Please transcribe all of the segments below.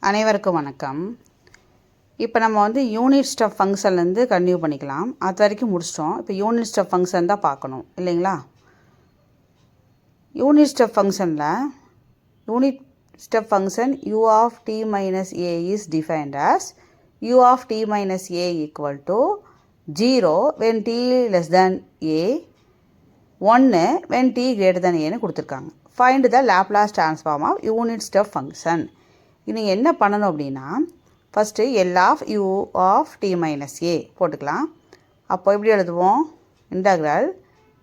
அனைவருக்கும் வணக்கம். இப்போ நம்ம வந்து யூனிட் ஸ்டெப் ஃபங்க்ஷன்லேருந்து கன்டினியூ பண்ணிக்கலாம். அது வரைக்கும் முடிச்சிட்டோம். இப்போ யூனிட் ஸ்டெப் ஃபங்க்ஷன் தான் பார்க்கணும் இல்லைங்களா? Unit step function u of t minus a is defined as u of t minus a equal to 0 when t less than a, 1 when t greater than a னு கொடுத்துருக்காங்க. Find the Laplace transform of unit step function. நீங்கள் என்ன பண்ணணும் அப்படின்னா, first L of u of t minus a போட்டுக்கலாம். அப்போ எப்படி எழுதுவோம்? இன்டகிரல்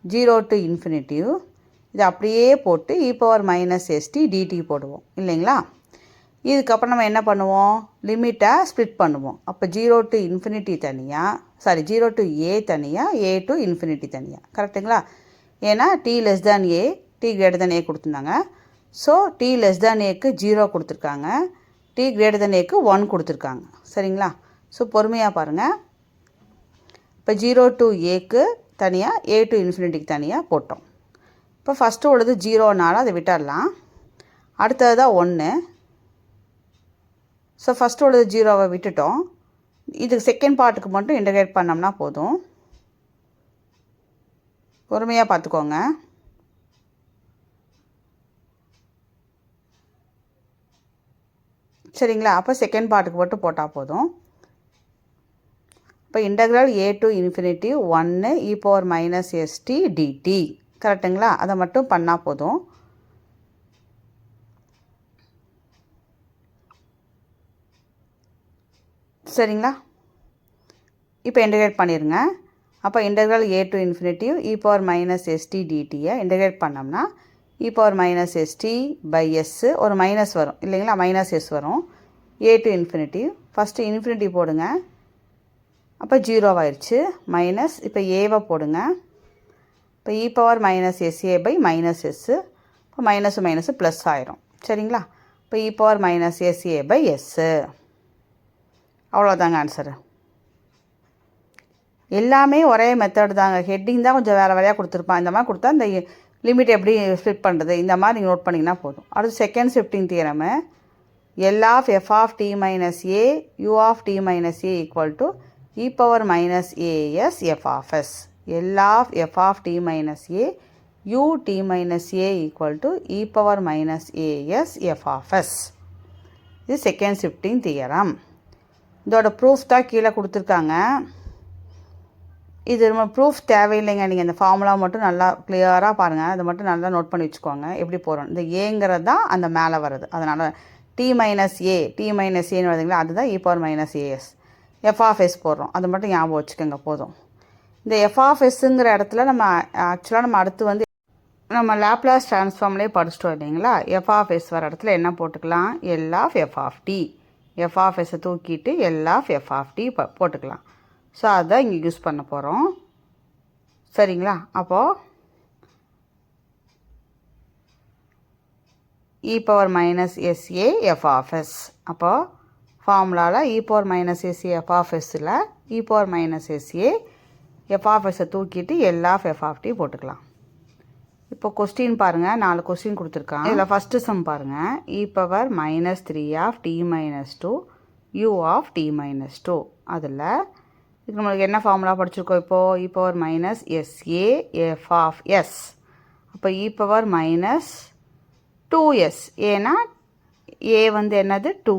0 to infinity இது அப்படியே போட்டு e power minus st dt போடுவோம் இல்லைங்களா? இதுக்கப்புறம் நம்ம என்ன பண்ணுவோம்? லிமிட்டை ஸ்ப்ளிட் பண்ணுவோம். அப்போ 0 to infinity தனியாக, 0 to a தனியாக, a to infinity தனியாக, கரெக்டுங்களா? ஏன்னா t less than a, t greater than a கொடுத்துருந்தாங்க. ஸோ t less than aக்கு 0 கொடுத்துருக்காங்க, t greater than aக்கு 1 கொடுத்துருக்காங்க. சரிங்களா? ஸோ பொறுமையாக பாருங்கள். இப்போ 0 to aக்கு தனியாக, a to infinity தனியாக போட்டோம். இப்போ ஃபஸ்ட்டு உள்ளது 0னால அதை விட்டுடலாம். அடுத்தது தான் 1. ஸோ ஃபஸ்ட்டு உள்ளது 0வை விட்டுட்டோம். இது செகண்ட் பார்ட்டுக்கு மட்டும் இன்டகிரேட் பண்ணோம்னா போதும். பொறுமையாக பார்த்துக்கோங்க. சரிங்களா? அப்போ செகண்ட் பார்ட்டுக்கு மட்டும் போட்டால் போதும். இப்போ integral a to infinity 1 e power minus st dt, கரெக்டுங்களா? அதை மட்டும் பண்ணால் போதும். சரிங்களா? இப்போ இன்டகிரேட் பண்ணிடுங்க. அப்போ integral a to infinity e power minus st dtயை இன்டகிரேட் பண்ணோம்னா e power minus st by s ஒரு மைனஸ் வரும் இல்லைங்களா? மைனஸ் s வரும். a to infinity first infinity போடுங்க. அப்போ 0 ஆயிடுச்சு. மைனஸ் இப்போ ஏவை போடுங்க. இப்போ e power minus sa by minus s, இப்போ மைனஸு மைனஸு ப்ளஸ் ஆயிரும். சரிங்களா? இப்போ e power minus sa by s. அவ்வளோதாங்க ஆன்சரு. எல்லாமே ஒரே மெத்தட் தாங்க. ஹெட்டிங் தான் கொஞ்சம் வேறு வேலையாக கொடுத்துருப்பான். இந்த மாதிரி கொடுத்தா இந்த லிமிட் எப்படி ஸ்ப்ளிட் பண்ணுறது, இந்த மாதிரி நீங்கள் நோட் பண்ணிங்கன்னா போதும். அடுத்து second shifting theorem, L of f of t minus a u of t minus a equal to e power minus as f of s. L of f of t minus a u t minus a equal to e power minus as f of s. இது second shifting theorem. இதோட proof தான் கீழே கொடுத்துருக்காங்க. இது நம்ம proof தேவையில்லைங்க. நீங்கள் இந்த ஃபார்முலா மட்டும் நல்லா கிளியராக பாருங்கள். அதை மட்டும் நல்லா நோட் பண்ணி வச்சுக்கோங்க எப்படி போகிறோம். இந்த ஏங்கிறது தான் அந்த மேலே வருது. அதனால் t மைனஸ் ஏன்னு வருதுங்களா, அதுதான் e power minus as. f of s போடுறோம். அது மட்டும் ஞாபகம் வச்சுக்கோங்க போதும். இந்த f of sங்கிற இடத்துல நம்ம ஆக்சுவலாக நம்ம அடுத்து வந்து நம்ம லேப்லாஸ் ட்ரான்ஸ்ஃபார்ம்லேயே படிச்சிட்டோம் இல்லைங்களா? f of s வர இடத்துல என்ன போட்டுக்கலாம்? L of f of t. f of s தூக்கிட்டு L of f of t போட்டுக்கலாம். ஸோ அதுதான் இங்கே யூஸ் பண்ண போகிறோம். சரிங்களா? அப்போது e power minus sa f of s. அப்போது ஃபார்முலாவில் e power minus sa f of sல e power minus sa f of s தூக்கிட்டு L of f of t போட்டுக்கலாம். இப்போ கொஸ்டின் பாருங்கள், 4 கொஸ்டின் கொடுத்துருக்காங்க. இதில் ஃபஸ்ட்டு சம் பாருங்கள். e power minus 3 of t minus 2 u of t minus 2. அதில் இதுக்கு நம்மளுக்கு என்ன ஃபார்முலா படிச்சிருக்கோம்? இப்போது e power minus sa f of s. அப்போ e power minus 2s. ஏன்னா a வந்து என்னது? 2.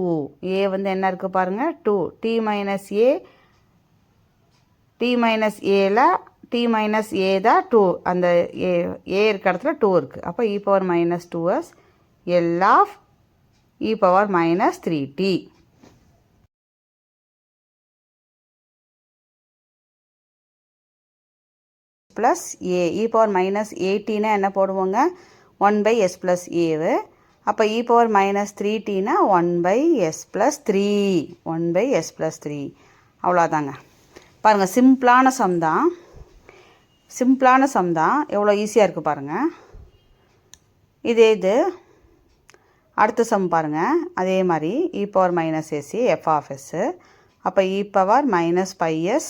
a வந்து என்ன இருக்குது பாருங்கள்? 2. t minus aல t minus a தான் 2. அந்த a இருக்க இடத்துல 2 இருக்குது. அப்போ e power minus 2s L of e power minus 3t. Plus a e power minus 8னா என்ன போடுவோங்க? 1 by s plus a. அப்போ e power minus 3tனா 1 by s plus 3. 1 by s plus 3. அவ்வளோதாங்க. பாருங்கள், சிம்பிளான சம் தான். எவ்வளோ ஈஸியாக இருக்குது பாருங்கள். இது அடுத்த சம் பாருங்கள். அதே மாதிரி e power minus sa f of s. அப்போ e power minus pi s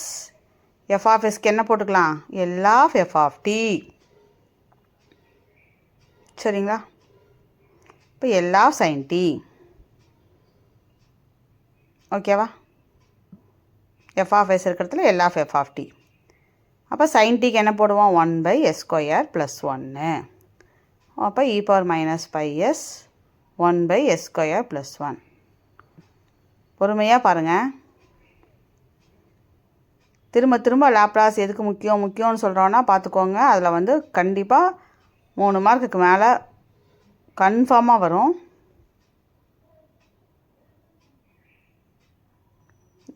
f of sக்கு என்ன போட்டுக்கலாம்? L of f of t. சரிங்களா? இப்போ L of sin t. ஓகேவா? எஃப் ஆஃப் எஸ் இருக்கிறதுல L of F of t. அப்போ sin t என்ன போடுவோம்? 1/s² + 1. அப்போ e power minus pi s 1/s² + 1. பொறுமையாக பாருங்கள். திரும்ப திரும்ப லாப்லாஸ் எதுக்கு முக்கியம்னு சொல்கிறோன்னா பார்த்துக்கோங்க. அதில் வந்து கண்டிப்பாக 3 மார்க்குக்கு மேலே கன்ஃபார்மாக வரும்.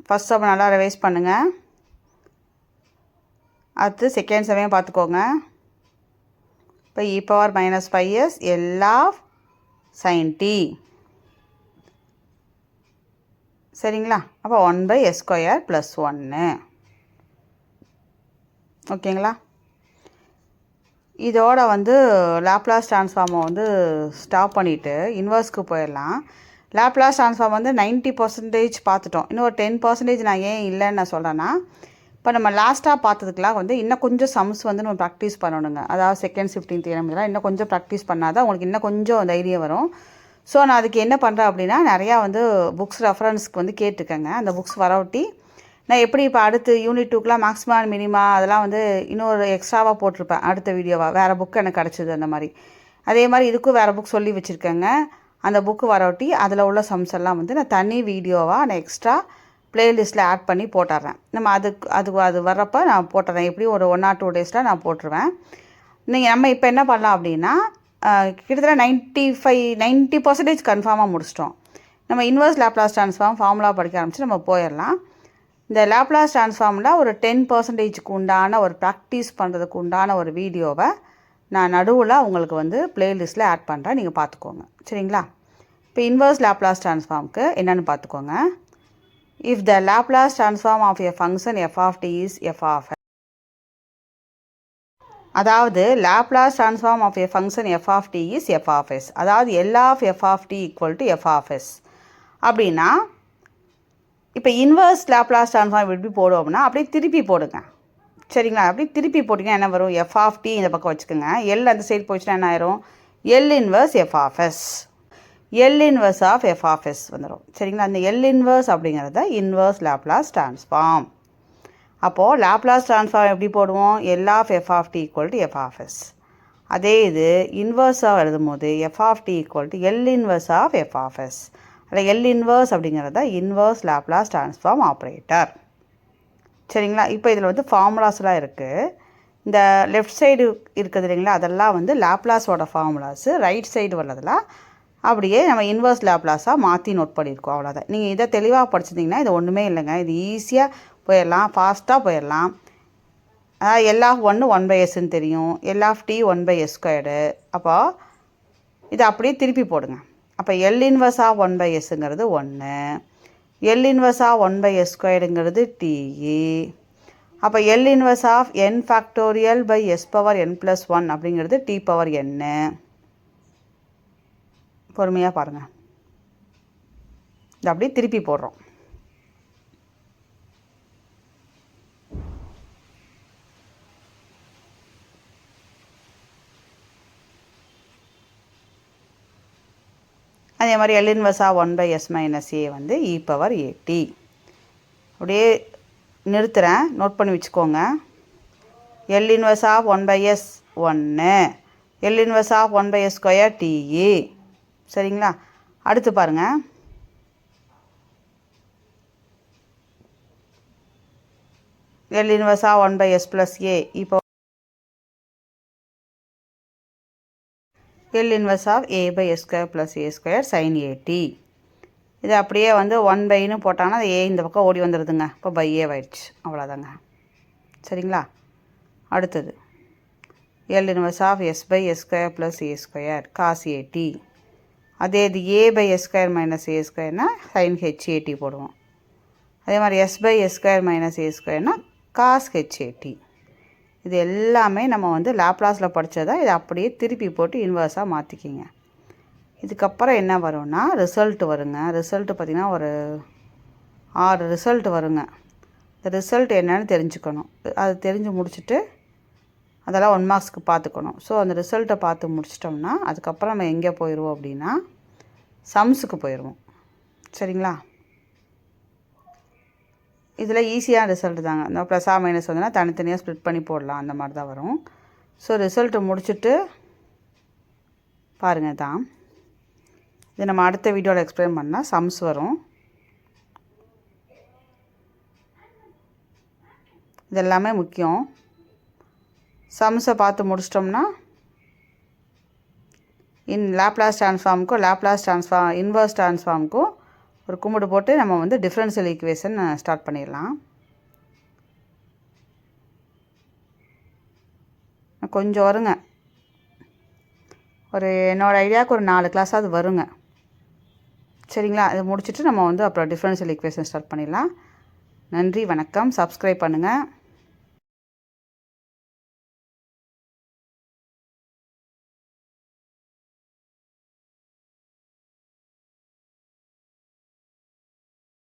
ஃபஸ்ட் சம் நல்லா ரிவைஸ் பண்ணுங்கள். அடுத்து செகண்ட் சமையம் பார்த்துக்கோங்க. இப்போ e power minus pi s L of sin t. சரிங்களா? அப்போ 1/s² + 1. ஓகேங்களா? இதோட வந்து லாப்லாஸ் ட்ரான்ஸ்ஃபார்மை வந்து ஸ்டாப் பண்ணிவிட்டு இன்வர்ஸ்க்கு போயிடலாம். லாப்லாஸ் ட்ரான்ஸ்ஃபார்ம் வந்து 90% பார்த்துட்டோம். இன்னும் ஒரு 10% நான் ஏன் இல்லைன்னு நான் சொல்கிறேன்னா, இப்போ நம்ம லாஸ்ட்டாக பார்த்ததுக்கெலாம் வந்து இன்னும் கொஞ்சம் சம்ஸ் வந்து நம்ம ப்ராக்டிஸ் பண்ணணுங்க. அதாவது செகண்ட் ஷிஃப்டிங் தியரம் இதெல்லாம் இன்னும் கொஞ்சம் ப்ராக்டிஸ் பண்ணால் தான் உங்களுக்கு இன்னும் கொஞ்சம் தைரியம் வரும். ஸோ நான் அதுக்கு என்ன பண்ணுறேன் அப்படின்னா, நிறையா வந்து புக்ஸ் ரெஃபரன்ஸ்க்கு வந்து கேட்டுக்கங்க. அந்த புக்ஸ் வரவட்டி நான் எப்படி இப்போ அடுத்து யூனிட் 2க்குலாம் மேக்ஸிமம் அண்ட் மினிமா அதெல்லாம் வந்து இன்னொரு எக்ஸ்ட்ராவாக போட்டிருப்பேன் அடுத்த வீடியோவாக. வேறு புக்கு எனக்கு கிடச்சிது அந்த மாதிரி. அதே மாதிரி இதுக்கும் வேறு புக் சொல்லி வச்சுருக்கேங்க. அந்த புக்கு வரவட்டி அதில் உள்ள சம்ஸ் எல்லாம் வந்து நான் தனி வீடியோவாக நான் எக்ஸ்ட்ரா ப்ளேலிஸ்ட்டில் ஆட் பண்ணி போட்டுறேன். நம்ம அது வர்றப்போ நான் போட்டுறேன். எப்படியும் ஒரு 1 or 2 டேஸில் நான் போட்டுருவேன். நம்ம இப்போ என்ன பண்ணலாம் அப்படின்னா, கிட்டத்தட்ட 90% கன்ஃபார்மாக முடிச்சிட்டோம். நம்ம இன்வர்ஸ் லாப்லாஸ் ட்ரான்ஸ்ஃபார்ம் ஃபார்முலா படிக்க ஆரம்பிச்சு நம்ம போயிடலாம். இந்த லாப்லாஸ் ட்ரான்ஸ்ஃபார்மில் ஒரு 10%க்கு உண்டான ஒரு ப்ராக்டிஸ் பண்ணுறதுக்கு உண்டான ஒரு வீடியோவை நான் நடுவில் உங்களுக்கு வந்து ப்ளேலிஸ்ட்டில் ஆட் பண்ணுறேன். நீங்கள் பார்த்துக்கோங்க. சரிங்களா? இப்போ இன்வர்ஸ் லாப்லாஸ் ட்ரான்ஸ்ஃபார்முக்கு என்னென்னு பார்த்துக்கோங்க. If the Laplace transform of a function f of t is f of s. அதாவது Laplace transform of a function f of t is f of s. அதாவது L of F of t equal to F of s அப்படின்னா, இப்போ inverse Laplace transform எப்படி போடுவோம்னா அப்படியே திருப்பி போடுங்க. சரிங்களா? அப்படி திருப்பி போட்டிங்கன்னா என்ன வரும்? எஃப் ஆஃப் டி இந்த பக்கம் வச்சுக்கோங்க. எல் அந்த சைடு போச்சுன்னா என்ன ஆயிரும்? L inverse F of s. L inverse of F of s வந்துடும். சரிங்களா? அந்த எல் இன்வர்ஸ் அப்படிங்கிறத இன்வர்ஸ் லாப்லாஸ் ட்ரான்ஸ்ஃபார்ம். அப்போது லாப்லாஸ் ட்ரான்ஸ்ஃபார்ம் எப்படி போடுவோம்? L of F of t equal to F of s. அதே இது இன்வர்ஸாக எழுதும் போது F of t equal to L inverse of F of s. அதில் எல் இன்வர்ஸ் அப்படிங்கிறத இன்வர்ஸ் லாப்லாஸ் ட்ரான்ஸ்ஃபார்ம் ஆப்ரேட்டர். சரிங்களா? இப்போ இதில் வந்து ஃபார்முலாஸ்லாம் இருக்குது. இந்த லெஃப்ட் சைடு இருக்குது இல்லைங்களா, அதெல்லாம் வந்து லாப்லாஸோட ஃபார்முலாஸு. ரைட் சைடு வரதெல்லாம் அப்படியே நம்ம இன்வர்ஸ் லாப்லாஸாக மாற்றி நோட் பண்ணியிருக்கோம். அவ்வளோதான். நீங்கள் இதை தெளிவாக படிச்சிட்டிங்கன்னா இது ஒன்றுமே இல்லைங்க. இது ஈஸியாக போயிடலாம், ஃபாஸ்ட்டாக போயிடலாம். அதாவது எல் ஆஃப் 1 1/sன்னு தெரியும், எல் ஆஃப் டி 1/s². அப்போ இதை அப்படியே திருப்பி போடுங்க. அப்போ எல் இன்வர்ஸ் ஆஃப் 1/sங்கிறது 1, எல் இன்வர்ஸ் ஆஃப் 1/s²ங்கிறது டிஇ. அப்போ L inverse of n factorial by s power n + 1 அப்படிங்கிறது t பவர் n. பொறுமையாக பாருங்கள். இது அப்படியே திருப்பி போடுறோம். அதே மாதிரி L inverse of 1/s - a வந்து e பவர் at. அப்படியே நிறுத்துகிறேன், நோட் பண்ணி வச்சுக்கோங்க. L inverse of 1/s 1, L inverse of 1/s² டிஇ. சரிங்களா? அடுத்து பாருங்கள். L inverse of 1/s + a இப்போ L inverse of a/s² + a² sin at. இது அப்படியே வந்து 1/ன்னு போட்டாங்கன்னா அது a இந்த பக்கம் ஓடி வந்துடுதுங்க. இப்போ பை a ஆயிடுச்சு. அவ்வளோதாங்க. சரிங்களா? அடுத்தது L inverse of s/s² + a² cos at. அதே இது a/s² - a²னா sin hat போடுவோம். அதே மாதிரி s/s² - a²னா cos hat. இது எல்லாமே நம்ம வந்து லாப்லாஸில் படித்ததை இதை அப்படியே திருப்பி போட்டு இன்வர்ஸாக மாற்றிக்கிங்க. இதுக்கப்புறம் என்ன வரும்னா ரிசல்ட் வருங்க. ரிசல்ட்டு பார்த்திங்கன்னா ஒரு 6 ரிசல்ட் வருங்க. இந்த ரிசல்ட் என்னன்னு தெரிஞ்சுக்கணும். அது தெரிஞ்சு முடிச்சுட்டு அதெல்லாம் 1 மார்க்ஸ்க்கு பார்த்துக்கணும். ஸோ அந்த ரிசல்ட்டை பார்த்து முடிச்சிட்டோம்னா அதுக்கப்புறம் நம்ம எங்கே போயிடுவோம் அப்படின்னா சம்ஸுக்கு போயிடுவோம். சரிங்களா? இதில் ஈஸியான ரிசல்ட் தாங்க. இந்த ப்ளஸ்ஸா மைனஸ் வந்துன்னா தனித்தனியாக ஸ்ப்ளிட் பண்ணி போடலாம், அந்த மாதிரி தான் வரும். ஸோ ரிசல்ட்டு முடிச்சுட்டு பாருங்கள் தான். இது நம்ம அடுத்த வீடியோவில் எக்ஸ்பிளைன் பண்ணால் சம்ஸ் வரும். இது எல்லாமே முக்கியம். சம்ஸை பார்த்து முடிச்சிட்டோம்னா லாப்லாஸ் ட்ரான்ஸ்ஃபார்முக்கும் இன்வர்ஸ் ட்ரான்ஸ்ஃபார்முக்கும் ஒரு கும்பிடு போட்டு நம்ம வந்து டிஃபரன்ஷியல் ஈக்குவேஷன் ஸ்டார்ட் பண்ணிடலாம். கொஞ்சம் வருங்க, என்னோடய ஐடியாவுக்கு ஒரு 4 கிளாஸாவது வருங்க. சரிங்களா? இதை முடிச்சுட்டு நம்ம வந்து அப்புறம் டிஃபரன்ஷியல் ஈக்குவேஷன் ஸ்டார்ட் பண்ணிடலாம். நன்றி, வணக்கம். சப்ஸ்கிரைப் பண்ணுங்கள்.